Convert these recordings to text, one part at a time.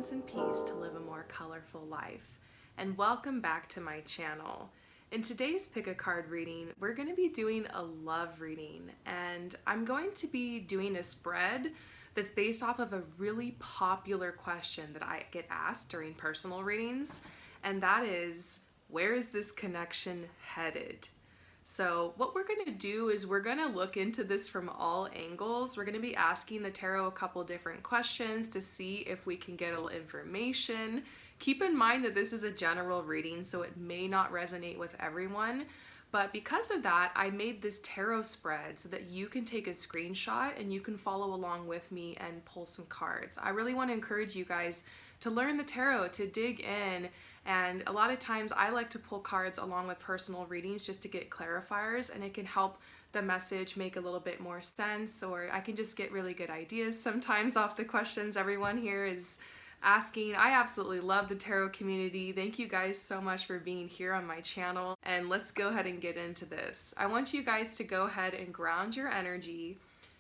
balance and peace to live a more colorful life. And welcome back to my channel. In today's Pick a Card reading, we're going to be doing a love reading, and I'm going to be doing a spread that's based off of a really popular question that I get asked during personal readings, and that is, where is this connection headed? So what we're going to do is we're going to look into this from all angles. We're going to be asking the tarot a couple different questions to see if we can get a little information. Keep in mind that this is a general reading, so it may not resonate with everyone. But because of that, I made this tarot spread so that you can take a screenshot and you can follow along with me and pull some cards. I really want to encourage you guys to learn the tarot, to dig in. And a lot of times I like to pull cards along with personal readings just to get clarifiers, and it can help the message make a little bit more sense, or I can just get really good ideas sometimes off the questions everyone here is asking. I absolutely love the tarot community. Thank you guys so much for being here on my channel, and let's go ahead and get into this. I want you guys to go ahead and ground your energy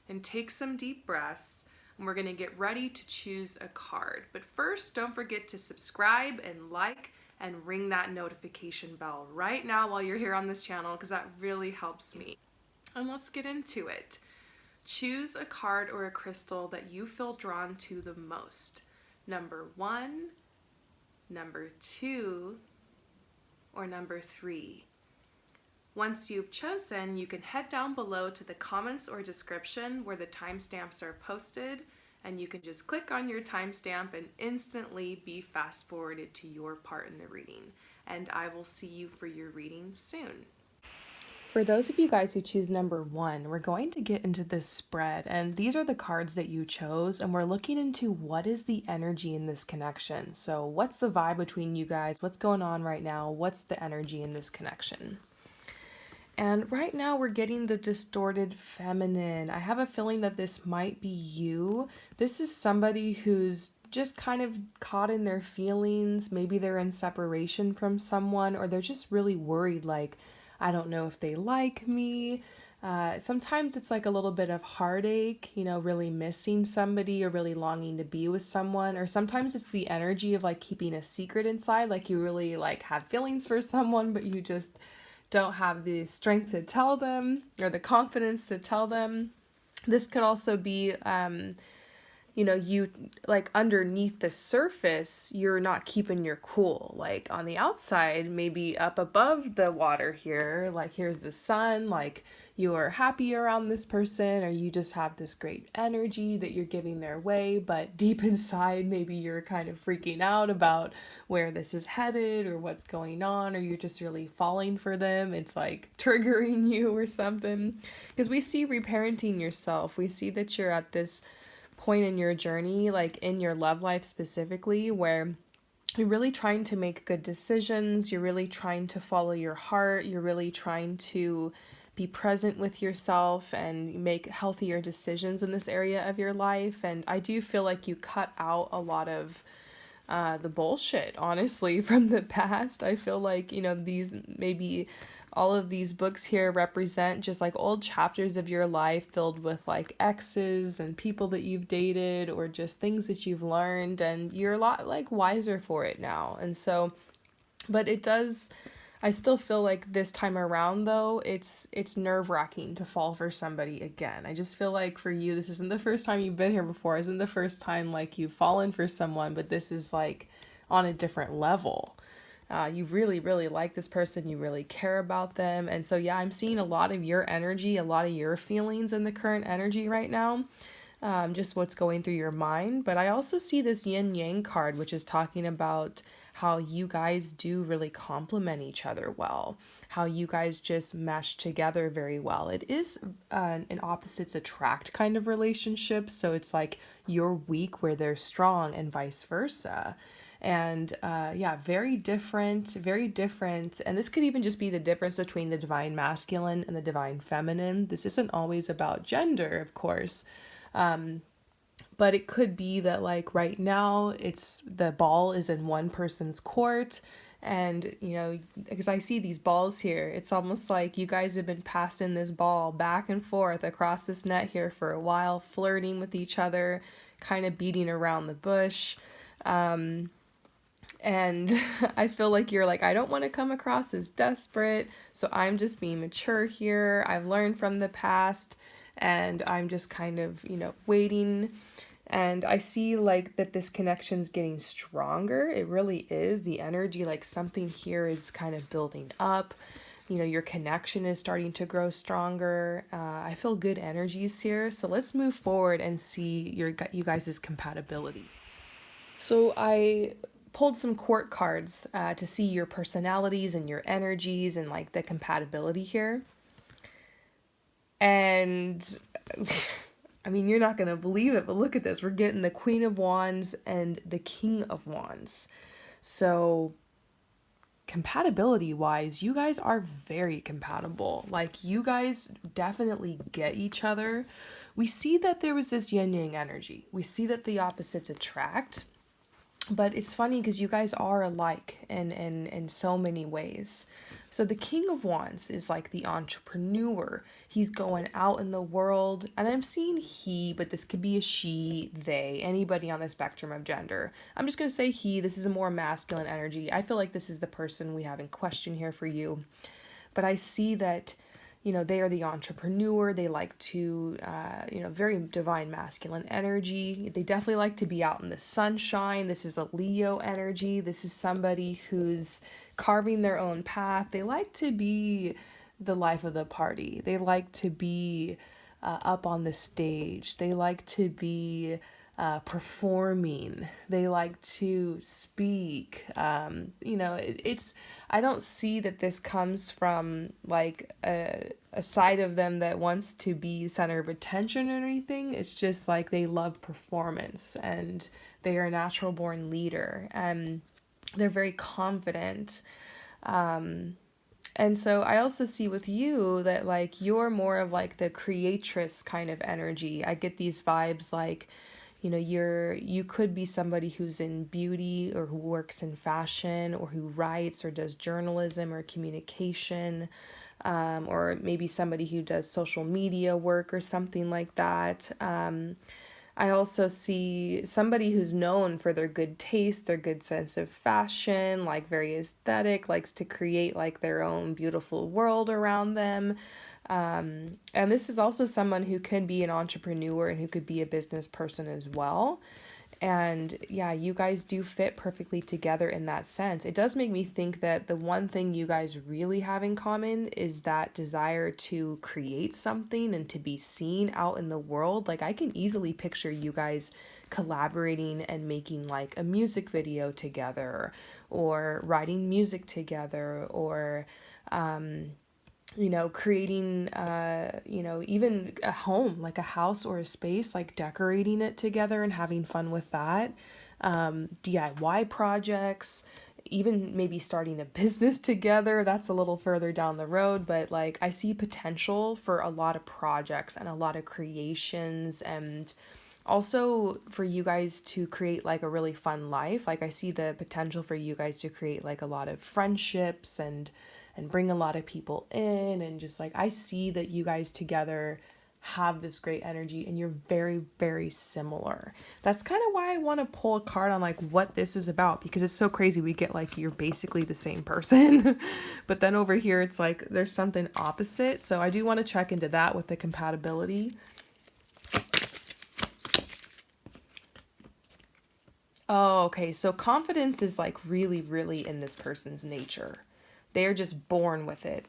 and take some deep breaths. And we're going to get ready to choose a card. But first, don't forget to subscribe and like and ring that notification bell right now while you're here on this channel, because that really helps me. And let's get into it. Choose a card or a crystal that you feel drawn to the most. Number 1, number 2, or number 3. Once you've chosen, you can head down below to the comments or description where the timestamps are posted, and you can just click on your timestamp and instantly be fast forwarded to your part in the reading. And I will see you for your reading soon. For those of you guys who choose number 1, we're going to get into this spread, and these are the cards that you chose, and we're looking into what is the energy in this connection. So what's the vibe between you guys? What's going on right now? What's the energy in this connection? And right now we're getting the distorted feminine. I have a feeling that this might be you. This is somebody who's just kind of caught in their feelings. Maybe they're in separation from someone, or they're just really worried, like, I don't know if they like me. Sometimes it's like a little bit of heartache, really missing somebody or really longing to be with someone. Or sometimes it's the energy of like keeping a secret inside, like you really like have feelings for someone, but you just don't have the strength to tell them or the confidence to tell them. This could also be, you like underneath the surface, you're not keeping your cool. Like on the outside, maybe up above the water here, like here's the sun, like you are happy around this person, or you just have this great energy that you're giving their way, but deep inside, maybe you're kind of freaking out about where this is headed or what's going on, or you're just really falling for them. It's like triggering you or something. Because we see reparenting yourself. We see that you're at this point in your journey, like in your love life specifically, where you're really trying to make good decisions, you're really trying to follow your heart, you're really trying to be present with yourself and make healthier decisions in this area of your life. And I do feel like you cut out a lot of the bullshit, honestly, from the past. I feel like, these maybe all of these books here represent just like old chapters of your life filled with like exes and people that you've dated or just things that you've learned, and you're a lot like wiser for it now. And so, but I still feel like this time around though, it's nerve-wracking to fall for somebody again. I just feel like for you, this isn't the first time you've been here before. It isn't the first time like you've fallen for someone, but this is like on a different level. You really, really like this person. You really care about them. And so, yeah, I'm seeing a lot of your energy, a lot of your feelings in the current energy right now. Just what's going through your mind. But I also see this yin yang card, which is talking about how you guys do really complement each other well, how you guys just mesh together very well. It is an opposites attract kind of relationship. So it's like you're weak where they're strong and vice versa. And very different, very different. And this could even just be the difference between the divine masculine and the divine feminine. This isn't always about gender, of course. But it could be that like right now it's the ball is in one person's court, and because I see these balls here, it's almost like you guys have been passing this ball back and forth across this net here for a while, flirting with each other, kind of beating around the bush. And I feel like you're like, I don't want to come across as desperate, so I'm just being mature here. I've learned from the past, and I'm just kind of, waiting. And I see like that this connection's getting stronger. It really is. The energy, like something here is kind of building up. Your connection is starting to grow stronger. I feel good energies here. So let's move forward and see you guys' compatibility. So I pulled some court cards to see your personalities and your energies and like the compatibility here. And I mean, you're not going to believe it, but look at this. We're getting the Queen of Wands and the King of Wands. So compatibility wise, you guys are very compatible. Like, you guys definitely get each other. We see that there was this yin yang energy. We see that the opposites attract. But it's funny because you guys are alike in so many ways. So the King of Wands is like the entrepreneur. He's going out in the world, and I'm seeing he, but this could be a she, they, anybody on the spectrum of gender. I'm just going to say he. This is a more masculine energy. I feel like this is the person we have in question here for you. But I see that, they are the entrepreneur. They like to, very divine masculine energy. They definitely like to be out in the sunshine. This is a Leo energy. This is somebody who's carving their own path. They like to be the life of the party. They like to be up on the stage. They like to be performing. They like to speak. It's, I don't see that this comes from like a side of them that wants to be center of attention or anything. It's just like they love performance, and they are a natural born leader, and they're very confident. And so I also see with you that like you're more of like the creatress kind of energy. I get these vibes like, you could be somebody who's in beauty or who works in fashion or who writes or does journalism or communication, or maybe somebody who does social media work or something like that. I also see somebody who's known for their good taste, their good sense of fashion, like very aesthetic, likes to create like their own beautiful world around them. And this is also someone who can be an entrepreneur and who could be a business person as well. And yeah, you guys do fit perfectly together in that sense. It does make me think that the one thing you guys really have in common is that desire to create something and to be seen out in the world. Like, I can easily picture you guys collaborating and making like a music video together, or writing music together, or creating, even a home, like a house or a space, like decorating it together and having fun with that. DIY projects, even maybe starting a business together. That's a little further down the road, but like I see potential for a lot of projects and a lot of creations, and also for you guys to create like a really fun life. Like, I see the potential for you guys to create like a lot of friendships and bring a lot of people in, and just like I see that you guys together have this great energy and you're very, very similar. That's kind of why I want to pull a card on like what this is about, because it's so crazy. We get like you're basically the same person but then over here it's like there's something opposite. So I do want to check into that with the compatibility. Oh, okay. So confidence is like really, really in this person's nature. They're just born with it.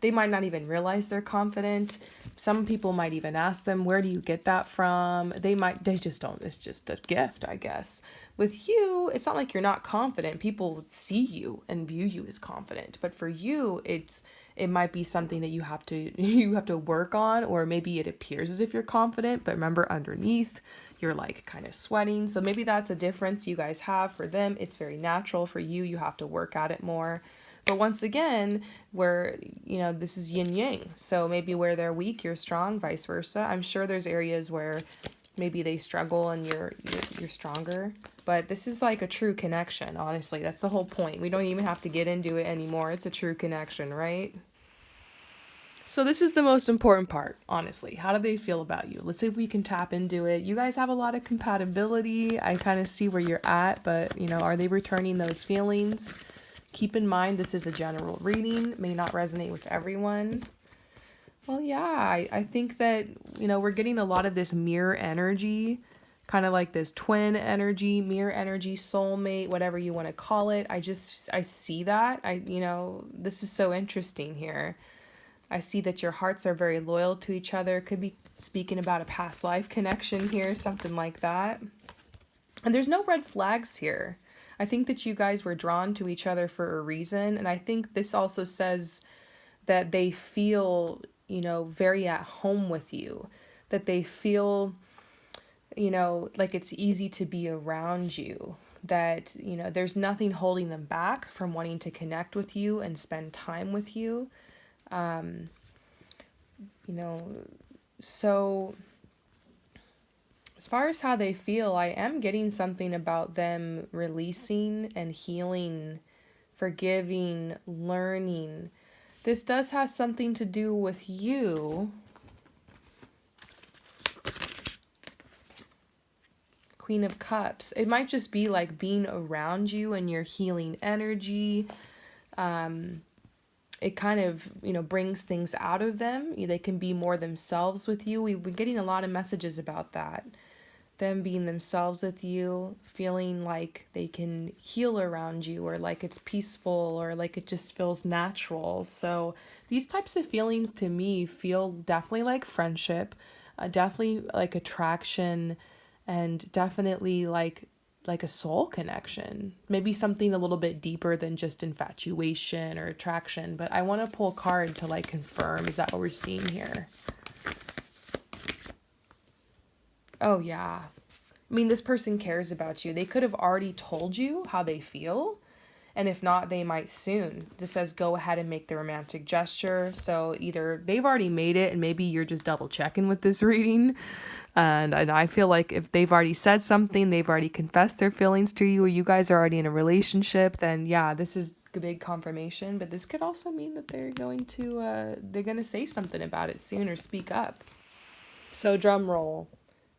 They might not even realize they're confident. Some people might even ask them, where do you get that from? They just don't. It's just a gift, I guess. With you, it's not like you're not confident. People see you and view you as confident. But for you, it might be something that you have to work on, or maybe it appears as if you're confident, but remember underneath you're like kind of sweating. So maybe that's a difference you guys have. For them, it's very natural. For you, you have to work at it more. But once again, where, this is yin yang. So maybe where they're weak, you're strong, vice versa. I'm sure there's areas where maybe they struggle and you're stronger. But this is like a true connection, honestly. That's the whole point. We don't even have to get into it anymore. It's a true connection, right? So this is the most important part, honestly. How do they feel about you? Let's see if we can tap into it. You guys have a lot of compatibility. I kind of see where you're at, but, are they returning those feelings? Keep in mind, this is a general reading, may not resonate with everyone. Well, yeah, I think that, we're getting a lot of this mirror energy, kind of like this twin energy, mirror energy, soulmate, whatever you want to call it. I see that. This is so interesting here. I see that your hearts are very loyal to each other. Could be speaking about a past life connection here, something like that. And there's no red flags here. I think that you guys were drawn to each other for a reason. And I think this also says that they feel, very at home with you. That they feel, like it's easy to be around you. That, there's nothing holding them back from wanting to connect with you and spend time with you. So as far as how they feel, I am getting something about them releasing and healing, forgiving, learning. This does have something to do with you. Queen of Cups. It might just be like being around you and your healing energy. It kind of, brings things out of them. They can be more themselves with you. We've been getting a lot of messages about that. Them being themselves with you, feeling like they can heal around you, or like it's peaceful, or like it just feels natural. So these types of feelings to me feel definitely like friendship, definitely like attraction, and definitely like a soul connection. Maybe something a little bit deeper than just infatuation or attraction. But I want to pull a card to like confirm. Is that what we're seeing here? Oh, yeah. I mean, this person cares about you. They could have already told you how they feel. And if not, they might soon. This says go ahead and make the romantic gesture. So either they've already made it and maybe you're just double checking with this reading. And I feel like if they've already said something, they've already confessed their feelings to you, or you guys are already in a relationship, then yeah, this is a big confirmation. But this could also mean that they're going to say something about it soon or speak up. So drum roll.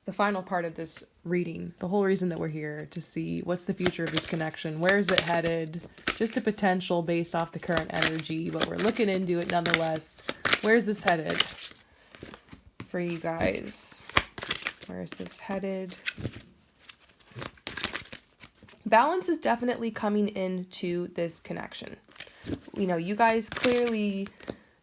The final part of this reading, the whole reason that we're here, to see what's the future of this connection, where is it headed, just a potential based off the current energy, but we're looking into it nonetheless. Where's this headed for you guys? Where is this headed? Balance is definitely coming into this connection. You guys clearly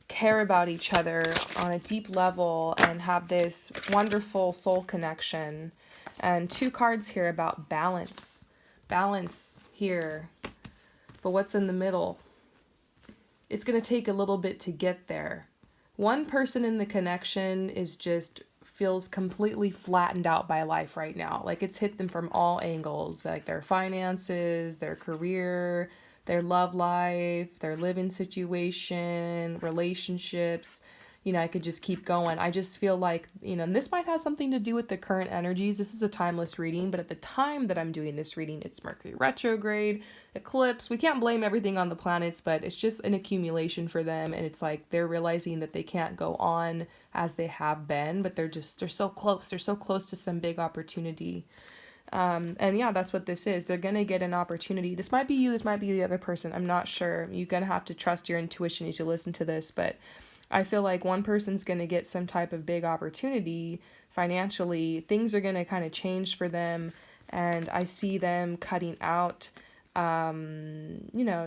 care about each other on a deep level and have this wonderful soul connection. And 2 cards here about balance. Balance here. But what's in the middle? It's going to take a little bit to get there. One person in the connection feels completely flattened out by life right now. Like it's hit them from all angles, like their finances, their career, their love life, their living situation, relationships. I could just keep going. I just feel like, and this might have something to do with the current energies. This is a timeless reading, but at the time that I'm doing this reading, it's Mercury retrograde, eclipse. We can't blame everything on the planets, but it's just an accumulation for them. And it's like they're realizing that they can't go on as they have been, but they're so close. They're so close to some big opportunity. And yeah, that's what this is. They're going to get an opportunity. This might be you. This might be the other person. I'm not sure. You're going to have to trust your intuition as you listen to this, but I feel like one person's going to get some type of big opportunity financially. Things are going to kind of change for them. And I see them cutting out,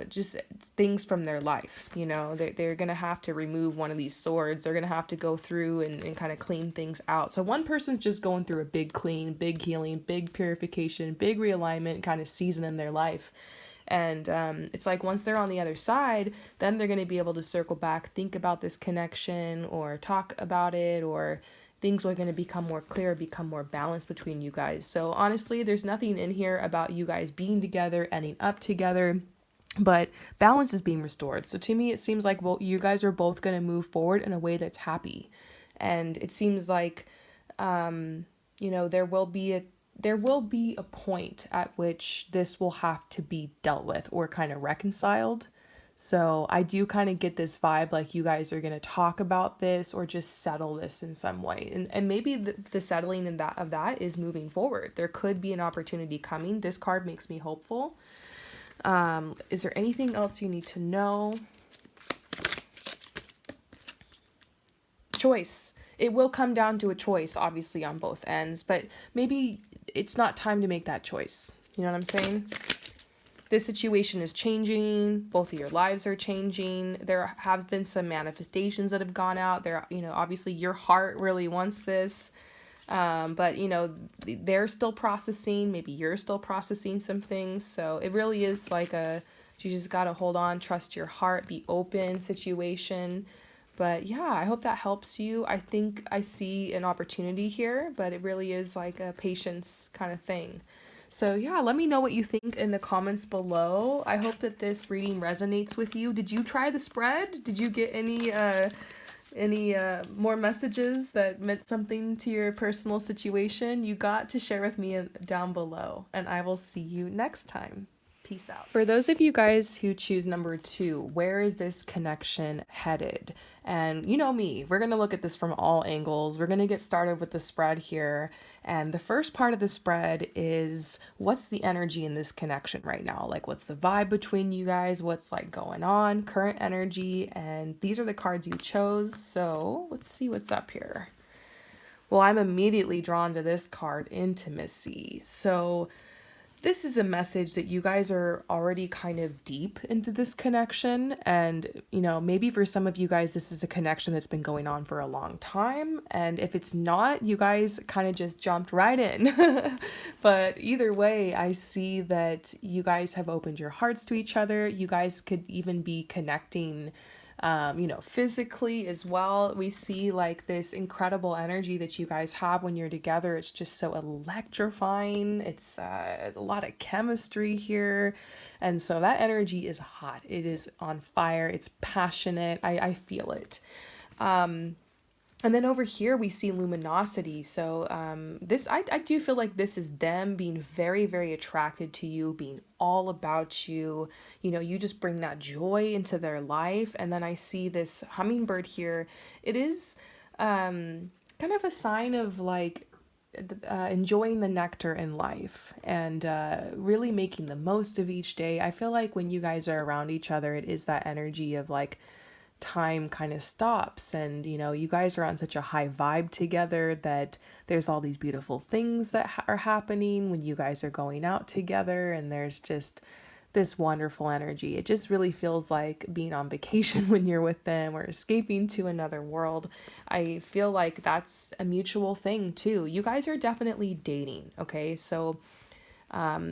just things from their life. They're going to have to remove one of these swords. They're going to have to go through and kind of clean things out. So one person's just going through a big clean, big healing, big purification, big realignment kind of season in their life. And it's like once they're on the other side, then they're going to be able to circle back, think about this connection or talk about it, or things are going to become more clear, become more balanced between you guys. So honestly, there's nothing in here about you guys being together, ending up together, but balance is being restored. So to me, it seems like you guys are both going to move forward in a way that's happy. And it seems like, there will be a point at which this will have to be dealt with or kind of reconciled. So I do kind of get this vibe like you guys are going to talk about this or just settle this in some way. And maybe the settling in that of that is moving forward. There could be an opportunity coming. This card makes me hopeful. Is there anything else you need to know? Choice. It will come down to a choice, obviously, on both ends, but maybe it's not time to make that choice. You know what I'm saying? This situation is changing. Both of your lives are changing. There have been some manifestations that have gone out there. You know, obviously your heart really wants this. But you know, they're still processing. Maybe you're still processing some things. So it really is like you just got to hold on, trust your heart, be open situation. But yeah, I hope that helps you. I think I see an opportunity here, but it really is like a patience kind of thing. So yeah, let me know what you think in the comments below. I hope that this reading resonates with you. Did you try the spread? Did you get any more messages that meant something to your personal situation? You got to share with me down below, and I will see you next time. Peace out. For those of you guys who choose number 2, where is this connection headed? And you know me, we're going to look at this from all angles. We're going to get started with the spread here. And the first part of the spread is what's the energy in this connection right now? Like what's the vibe between you guys? What's like going on? Current energy. And these are the cards you chose. So let's see what's up here. Well, I'm immediately drawn to this card, intimacy. So this is a message that you guys are already kind of deep into this connection. And, you know, maybe for some of you guys, this is a connection that's been going on for a long time. And if it's not, you guys kind of just jumped right in. But either way, I see that you guys have opened your hearts to each other. You guys could even be connecting you know, physically as well. We see like this incredible energy that you guys have when you're together. It's just so electrifying. It's a lot of chemistry here. And so that energy is hot. It is on fire. It's passionate. I feel it. And then over here we see luminosity. So I do feel like this is them being very, very attracted to you, being all about you. You know, you just bring that joy into their life. And then I see this hummingbird here. It is kind of a sign of like enjoying the nectar in life and really making the most of each day. I feel like when you guys are around each other, it is that energy of like time kind of stops, and you know, you guys are on such a high vibe together that there's all these beautiful things that are happening when you guys are going out together, and there's just this wonderful energy. It just really feels like being on vacation when you're with them or escaping to another world. I feel like that's a mutual thing too. You guys are definitely dating, okay? So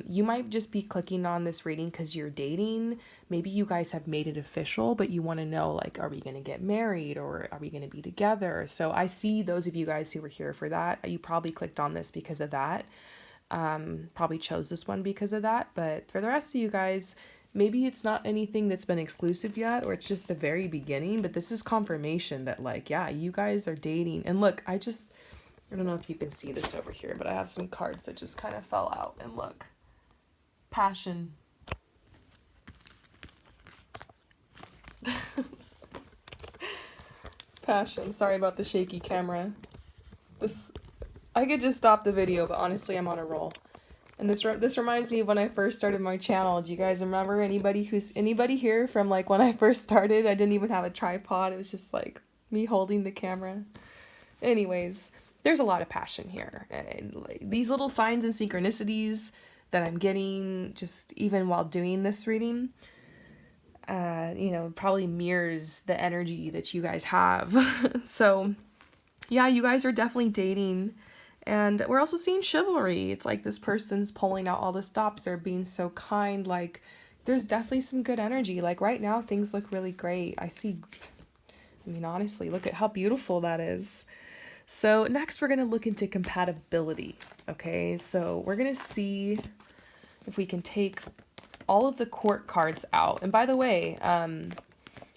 you might just be clicking on this reading because you're dating. Maybe you guys have made it official, but you want to know, like, are we going to get married or are we going to be together? So I see those of you guys who were here for that. You probably clicked on this because of that. Probably chose this one because of that. But for the rest of you guys, maybe it's not anything that's been exclusive yet, or it's just the very beginning, but this is confirmation that, like, yeah, you guys are dating. And look, I don't know if you can see this over here, but I have some cards that just kind of fell out. And look, passion. Passion. Sorry about the shaky camera. I could just stop the video, but honestly, I'm on a roll. And this reminds me of when I first started my channel. Do you guys remember anybody here from like when I first started? I didn't even have a tripod. It was just like me holding the camera. Anyways, there's a lot of passion here. And like, these little signs and synchronicities that I'm getting just even while doing this reading, you know, probably mirrors the energy that you guys have. So yeah, you guys are definitely dating. And we're also seeing chivalry. It's like this person's pulling out all the stops. They're being so kind. Like, there's definitely some good energy. Like, right now, things look really great. I mean, honestly, look at how beautiful that is. So next, we're going to look into compatibility. Okay, so we're going to see if we can take all of the court cards out. And by the way,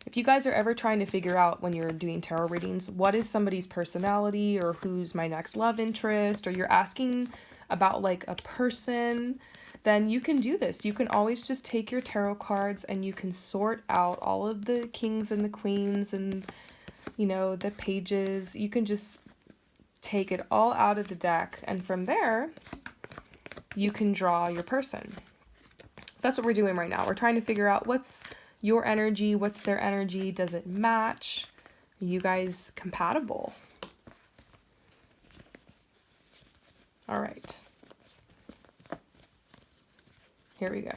if you guys are ever trying to figure out when you're doing tarot readings, what is somebody's personality or who's my next love interest, or you're asking about like a person, then you can do this. You can always just take your tarot cards and you can sort out all of the kings and the queens and, you know, the pages. You can just take it all out of the deck, and from there, you can draw your person. That's what we're doing right now. We're trying to figure out what's your energy, what's their energy, does it match? Are you guys compatible? All right. Here we go.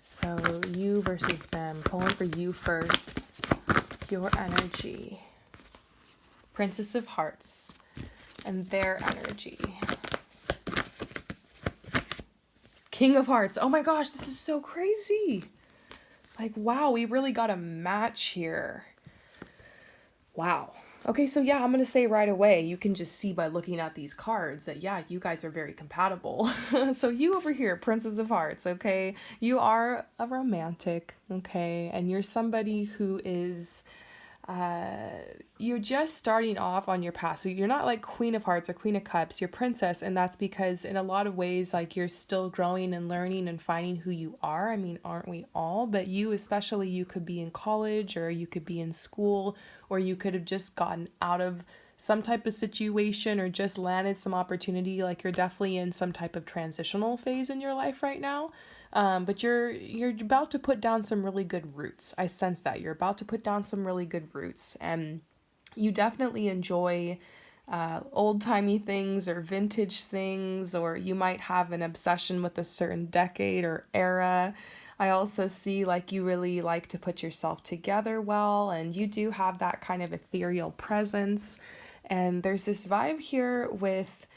So you versus them. Pulling for you first. Your energy. Princess of Hearts. And their energy. King of Hearts. Oh my gosh, this is so crazy. Like, wow, we really got a match here. Wow. Okay, so yeah, I'm going to say right away, you can just see by looking at these cards that, yeah, you guys are very compatible. So you over here, Princess of Hearts, okay? You are a romantic, okay? And you're somebody who is, you're just starting off on your path. So you're not like Queen of Hearts or Queen of Cups, you're Princess. And that's because in a lot of ways, like you're still growing and learning and finding who you are. I mean, aren't we all? But you especially, you could be in college or you could be in school, or you could have just gotten out of some type of situation or just landed some opportunity. Like you're definitely in some type of transitional phase in your life right now. But you're about to put down some really good roots. I sense that you're about to put down some really good roots, and you definitely enjoy old-timey things or vintage things, or you might have an obsession with a certain decade or era. I also see like you really like to put yourself together well, and you do have that kind of ethereal presence. And there's this vibe here with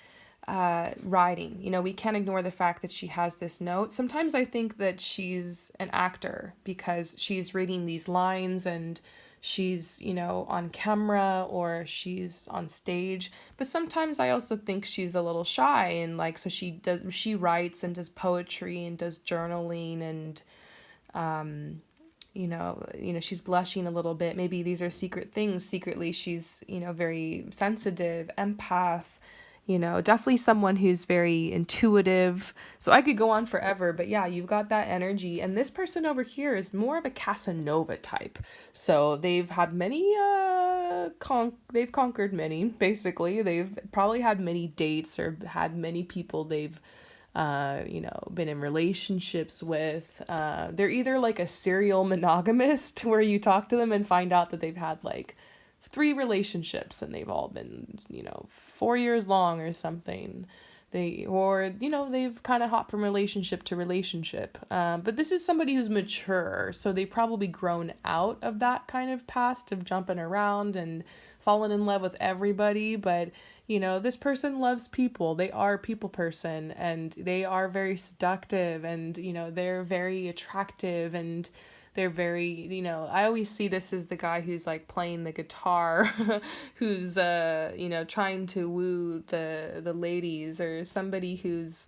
writing. You know, we can't ignore the fact that she has this note. Sometimes I think that she's an actor because she's reading these lines and she's, you know, on camera or she's on stage. But sometimes I also think she's a little shy, and like, so she writes and does poetry and does journaling, and you know, she's blushing a little bit. Maybe these are secret things. Secretly, she's, you know, very sensitive, empath, you know, definitely someone who's very intuitive. So I could go on forever, but yeah, you've got that energy. And this person over here is more of a Casanova type. So they've had many, they've conquered many, basically. They've probably had many dates or had many people they've, you know, been in relationships with. They're either like a serial monogamist where you talk to them and find out that they've had like 3 relationships and they've all been, you know, 4 years long or something. Or, you know, they've kind of hopped from relationship to relationship. But this is somebody who's mature, so they've probably grown out of that kind of past of jumping around and falling in love with everybody. But, you know, this person loves people. They are a people person, and they are very seductive, and, you know, they're very attractive, and they're very, you know, I always see this as the guy who's like playing the guitar, who's, you know, trying to woo the ladies, or somebody who's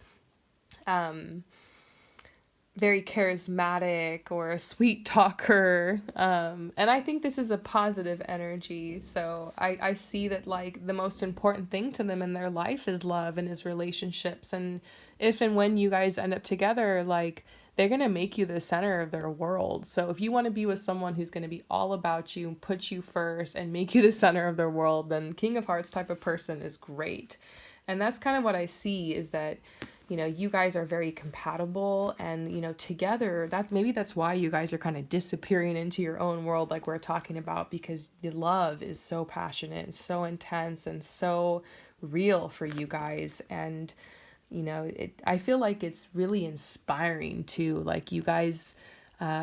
very charismatic or a sweet talker. And I think this is a positive energy. So I see that like the most important thing to them in their life is love and is relationships. And if and when you guys end up together, like, they're going to make you the center of their world. So if you want to be with someone who's going to be all about you, put you first, and make you the center of their world, then King of Hearts type of person is great. And that's kind of what I see, is that, you know, you guys are very compatible, and, you know, together, that's why you guys are kind of disappearing into your own world like we're talking about, because the love is so passionate and so intense and so real for you guys. And you know, I feel like it's really inspiring too. Like you guys,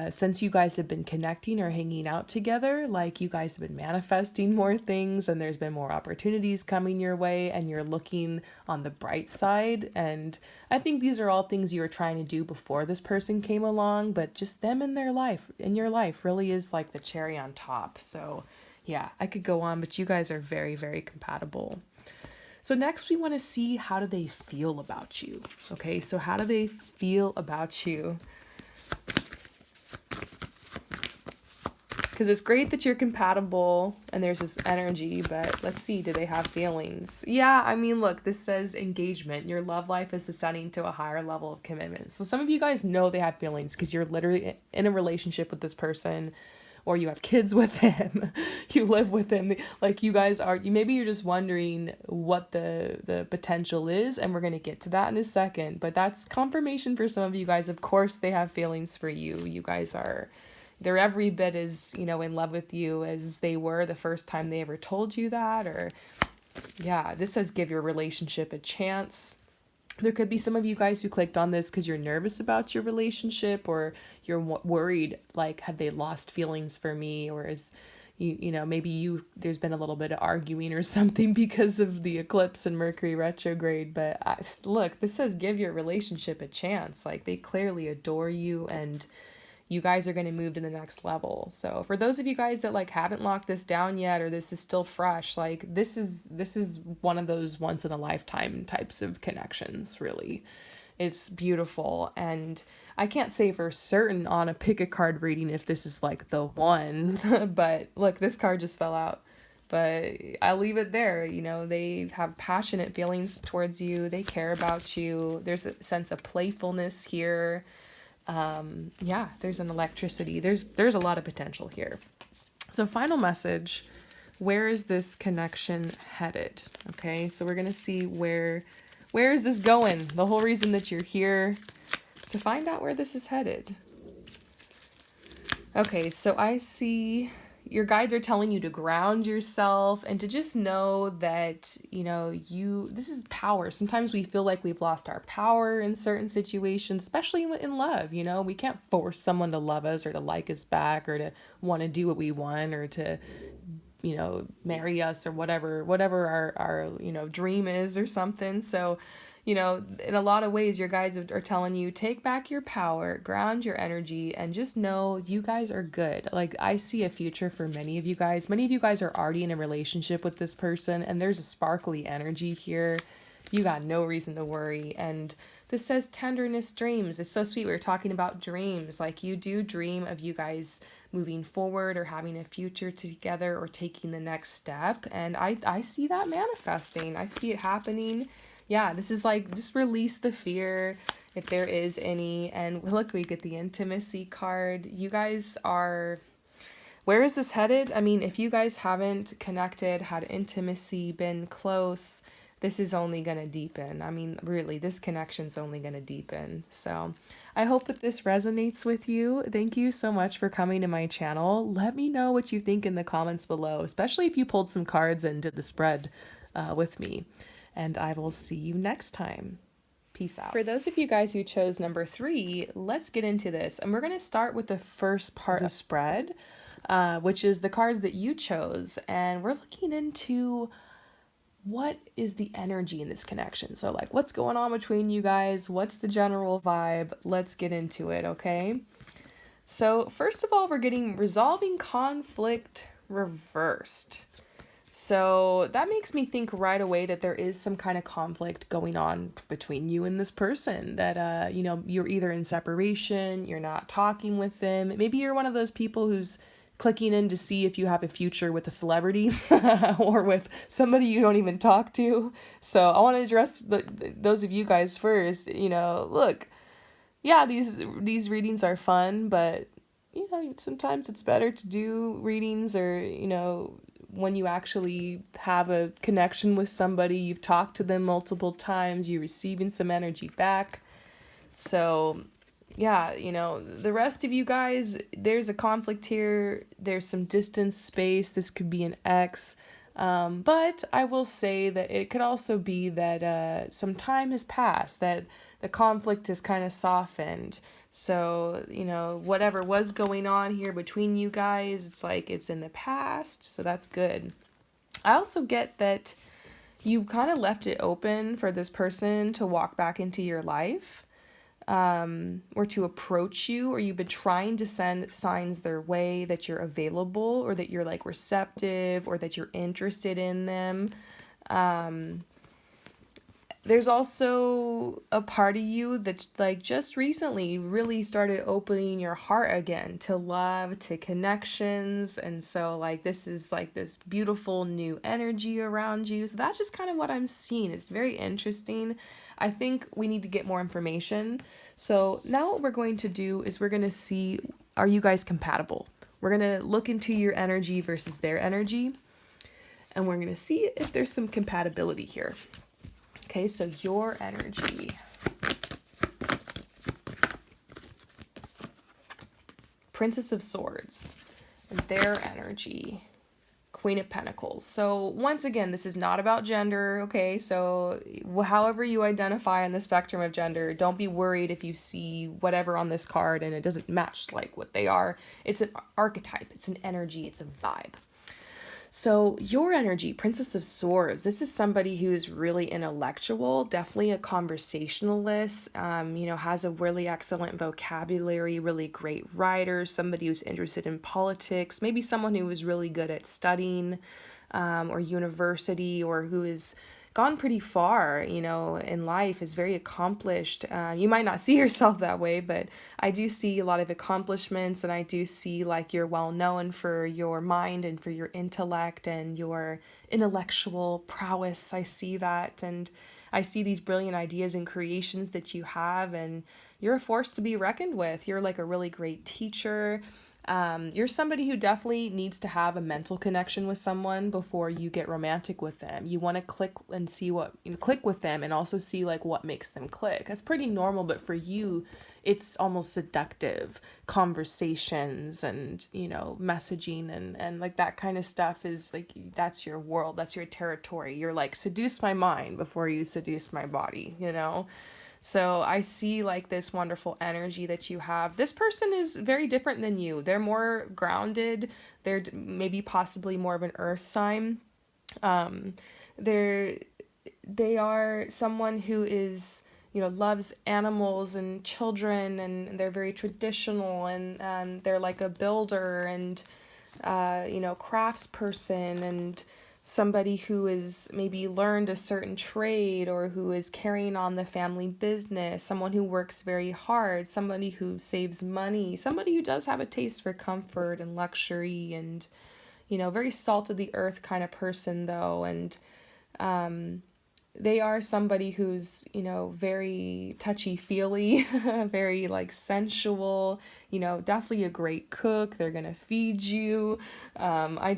since you guys have been connecting or hanging out together, like you guys have been manifesting more things, and there's been more opportunities coming your way, and you're looking on the bright side. And I think these are all things you were trying to do before this person came along, but just them in your life really is like the cherry on top. So yeah, I could go on, but you guys are very, very compatible. So next we want to see, how do they feel about you? Okay, so how do they feel about you? Because it's great that you're compatible and there's this energy, but let's see, do they have feelings? Yeah, I mean, look, this says engagement. Your love life is ascending to a higher level of commitment. So some of you guys know they have feelings because you're literally in a relationship with this person, or you have kids with him, you live with him. Like, you guys are, maybe you're just wondering what the potential is, and we're going to get to that in a second. But that's confirmation for some of you guys. Of course they have feelings for you. You guys are, they're every bit as, in love with you as they were the first time they ever told you that. Or, yeah, this says give your relationship a chance. There could be some of you guys who clicked on this because you're nervous about your relationship, or you're worried, like, have they lost feelings for me? Or is, maybe there's been a little bit of arguing or something because of the eclipse and Mercury retrograde. But look, this says give your relationship a chance. Like, they clearly adore you, and you guys are going to move to the next level. So for those of you guys that like haven't locked this down yet, or this is still fresh, like this is one of those once in a lifetime types of connections, really. It's beautiful. And I can't say for certain on a pick a card reading if this is like the one, but look, this card just fell out. But I'll leave it there. They have passionate feelings towards you. They care about you. There's a sense of playfulness here. Yeah, there's an electricity. There's a lot of potential here. So final message, where is this connection headed? Okay, so we're going to see where is this going? The whole reason that you're here, to find out where this is headed. Okay, so I see your guides are telling you to ground yourself and to just know that, this is power. Sometimes we feel like we've lost our power in certain situations, especially in love. We can't force someone to love us or to like us back or to want to do what we want or to, marry us or whatever our dream is or something. So, in a lot of ways, your guides are telling you, take back your power, ground your energy, and just know you guys are good. Like, I see a future for many of you guys. Many of you guys are already in a relationship with this person, and there's a sparkly energy here. You got no reason to worry. And this says tenderness dreams. It's so sweet. We were talking about dreams. Like, you do dream of you guys moving forward or having a future together or taking the next step. And I see that manifesting. I see it happening. Yeah, this is like, just release the fear if there is any. And look, we get the intimacy card. You guys are, where is this headed? I mean, if you guys haven't connected, had intimacy, been close, this is only going to deepen. I mean, really, this connection's only going to deepen. So I hope that this resonates with you. Thank you so much for coming to my channel. Let me know what you think in the comments below, especially if you pulled some cards and did the spread with me. And I will see you next time. Peace out. For those of you guys who chose number 3, let's get into this. And we're going to start with the first part of the spread, which is the cards that you chose. And we're looking into what is the energy in this connection. So like, what's going on between you guys? What's the general vibe? Let's get into it, okay? So first of all, we're getting resolving conflict reversed. So that makes me think right away that there is some kind of conflict going on between you and this person, that, you're either in separation, you're not talking with them. Maybe you're one of those people who's clicking in to see if you have a future with a celebrity or with somebody you don't even talk to. So I want to address those of you guys first. Look, yeah, these readings are fun, but, sometimes it's better to do readings or, when you actually have a connection with somebody, you've talked to them multiple times, you're receiving some energy back. So yeah, the rest of you guys, there's a conflict here. There's some distance, space. This could be an ex. But I will say that it could also be that some time has passed, that the conflict has kind of softened. So, whatever was going on here between you guys, it's like it's in the past. So that's good. I also get that you kind of left it open for this person to walk back into your life, or to approach you, or you've been trying to send signs their way that you're available, or that you're like receptive, or that you're interested in them. There's also a part of you that like just recently really started opening your heart again to love, to connections. And so like this is like this beautiful new energy around you. So that's just kind of what I'm seeing. It's very interesting. I think we need to get more information. So now what we're going to do is we're going to see, are you guys compatible? We're going to look into your energy versus their energy. And we're going to see if there's some compatibility here. Okay, so your energy. Princess of Swords. And their energy. Queen of Pentacles. So once again, this is not about gender, okay? So however you identify on the spectrum of gender, don't be worried if you see whatever on this card and it doesn't match like what they are. It's an archetype, it's an energy, it's a vibe. So your energy, Princess of Swords, this is somebody who's really intellectual, definitely a conversationalist, has a really excellent vocabulary, really great writer, somebody who's interested in politics, maybe someone who is really good at studying or university, or who is gone pretty far, in life, is very accomplished. You might not see yourself that way, but I do see a lot of accomplishments, and I do see like you're well known for your mind and for your intellect and your intellectual prowess. I see that, and I see these brilliant ideas and creations that you have, and you're a force to be reckoned with. You're like a really great teacher. You're somebody who definitely needs to have a mental connection with someone before you get romantic with them. You want to click and see what click with them, and also see like what makes them click. That's pretty normal, but for you, it's almost seductive conversations and messaging and like that kind of stuff is like that's your world, that's your territory. You're like, seduce my mind before you seduce my body, So I see like this wonderful energy that you have. This person is very different than you. They're more grounded. They're maybe possibly more of an earth sign. They're they are someone who is, loves animals and children, and they're very traditional, and they're like a builder and crafts person, and somebody who is maybe learned a certain trade, or who is carrying on the family business, someone who works very hard, somebody who saves money, somebody who does have a taste for comfort and luxury, and very salt of the earth kind of person though. And they are somebody who's, very touchy-feely, very like sensual, definitely a great cook. They're gonna feed you. I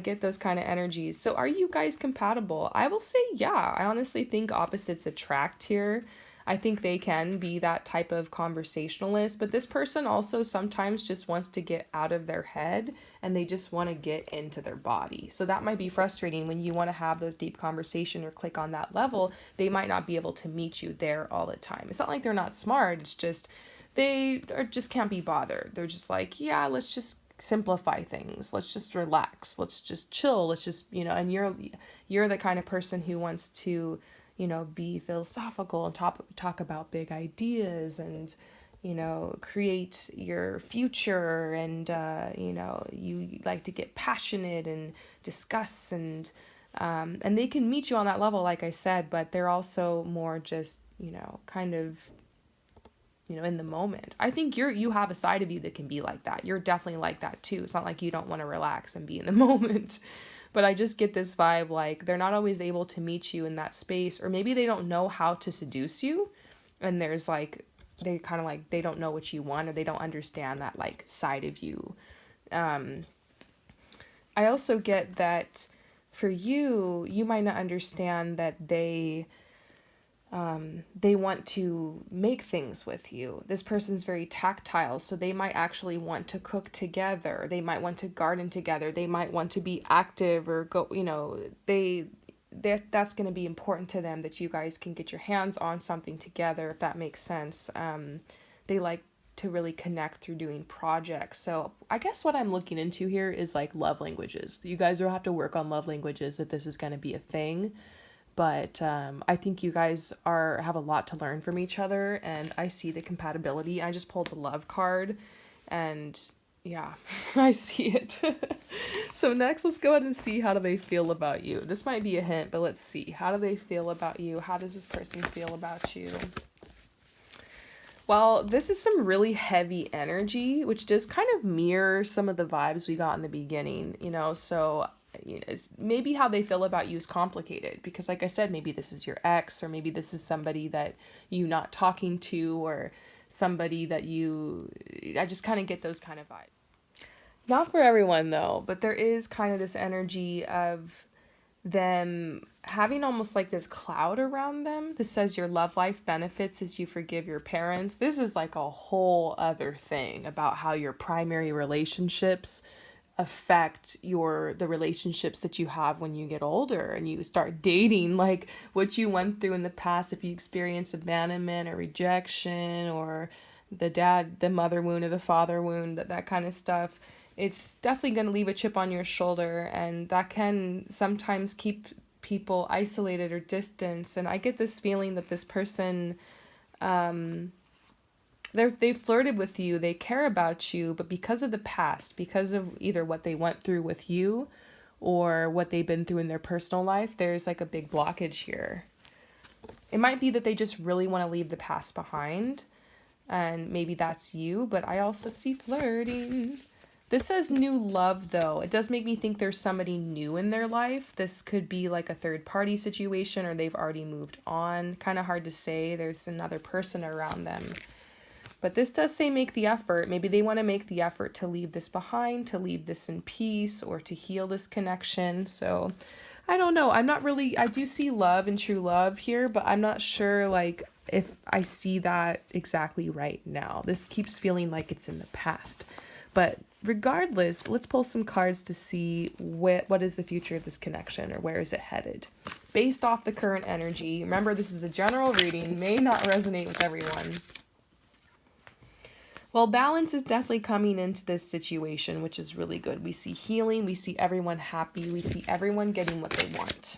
get those kind of energies. So are you guys compatible? I will say, yeah, I honestly think opposites attract here. I think they can be that type of conversationalist, but this person also sometimes just wants to get out of their head, and they just want to get into their body. So that might be frustrating when you want to have those deep conversation or click on that level. They might not be able to meet you there all the time. It's not like they're not smart. It's just just can't be bothered. They're just like, yeah, let's just simplify things. Let's just relax. Let's just chill. Let's just, and you're the kind of person who wants to be philosophical and talk about big ideas, and create your future, and you like to get passionate and discuss, and they can meet you on that level, like I said, but they're also more just kind of in the moment. I think you have a side of you that can be like that. You're definitely like that too. It's not like you don't want to relax and be in the moment. But I just get this vibe like they're not always able to meet you in that space, or maybe they don't know how to seduce you. And there's like, they kind of like, they don't know what you want, or they don't understand that like side of you. I also get that for you, you might not understand that they want to make things with you. This person's very tactile, so they might actually want to cook together. They might want to garden together. They might want to be active, or go, that's going to be important to them, that you guys can get your hands on something together, if that makes sense. They like to really connect through doing projects. So I guess what I'm looking into here is like love languages. You guys will have to work on love languages if this is going to be a thing. But I think you guys have a lot to learn from each other, and I see the compatibility. I just pulled the love card, and Yeah, I see it. So next, let's go ahead and see how do they feel about you. This might be a hint, but let's see. How do they feel about you? How does this person feel about you? Well, this is some really heavy energy, which does kind of mirror some of the vibes we got in the beginning, so maybe how they feel about you is complicated because like I said, maybe this is your ex or maybe this is somebody that you not talking to or somebody that I just kind of get those kind of vibes. Not for everyone though, but there is kind of this energy of them having almost like this cloud around them. This says your love life benefits as you forgive your parents. This is like a whole other thing about how your primary relationships affect the relationships that you have when you get older and you start dating, like what you went through in the past, if you experience abandonment or rejection or the mother wound or the father wound, that kind of stuff. It's definitely going to leave a chip on your shoulder, and that can sometimes keep people isolated or distant. And I get this feeling that this person, they flirted with you, they care about you, but because of the past, because of either what they went through with you or what they've been through in their personal life, there's like a big blockage here. It might be that they just really want to leave the past behind, and maybe that's you, but I also see flirting. This says new love, though. It does make me think there's somebody new in their life. This could be like a third party situation or they've already moved on. Kind of hard to say. There's another person around them. But this does say make the effort. Maybe they want to make the effort to leave this behind, to leave this in peace, or to heal this connection. So I don't know. I do see love and true love here, but I'm not sure like if I see that exactly right now. This keeps feeling like it's in the past. But regardless, let's pull some cards to see what is the future of this connection or where is it headed. Based off the current energy, remember this is a general reading, may not resonate with everyone. Well, balance is definitely coming into this situation, which is really good. We see healing, we see everyone happy, we see everyone getting what they want.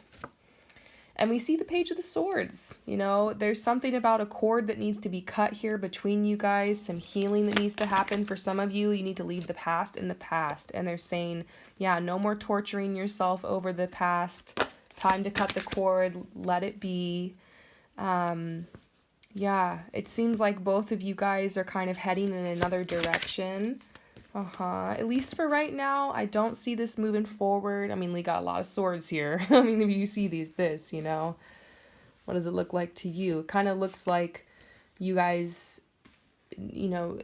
And we see the Page of the Swords. There's something about a cord that needs to be cut here between you guys, some healing that needs to happen. For some of you, you need to leave the past in the past. And they're saying, yeah, no more torturing yourself over the past. Time to cut the cord, let it be. Yeah, it seems like both of you guys are kind of heading in another direction. At least for right now, I don't see this moving forward. I mean, we got a lot of swords here. I mean, if you see this, what does it look like to you? It kind of looks like you guys, your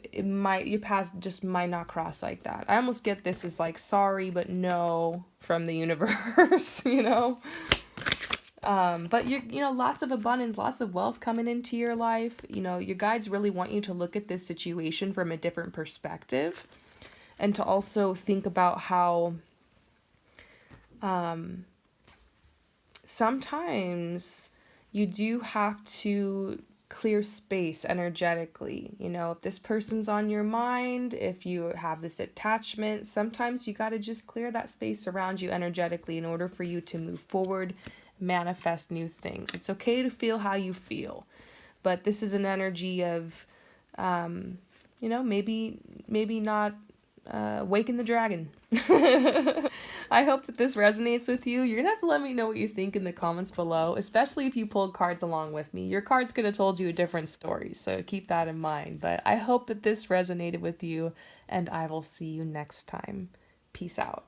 paths just might not cross like that. I almost get this as like sorry, but no from the universe, But lots of abundance, lots of wealth coming into your life. Your guides really want you to look at this situation from a different perspective. And to also think about how sometimes you do have to clear space energetically. If this person's on your mind, if you have this attachment, sometimes you got to just clear that space around you energetically in order for you to move forward, manifest new things. It's okay to feel how you feel, but this is an energy of, maybe not waking the dragon. I hope that this resonates with you. You're gonna have to let me know what you think in the comments below, especially if you pulled cards along with me. Your cards could have told you a different story, so keep that in mind. But I hope that this resonated with you, and I will see you next time. Peace out.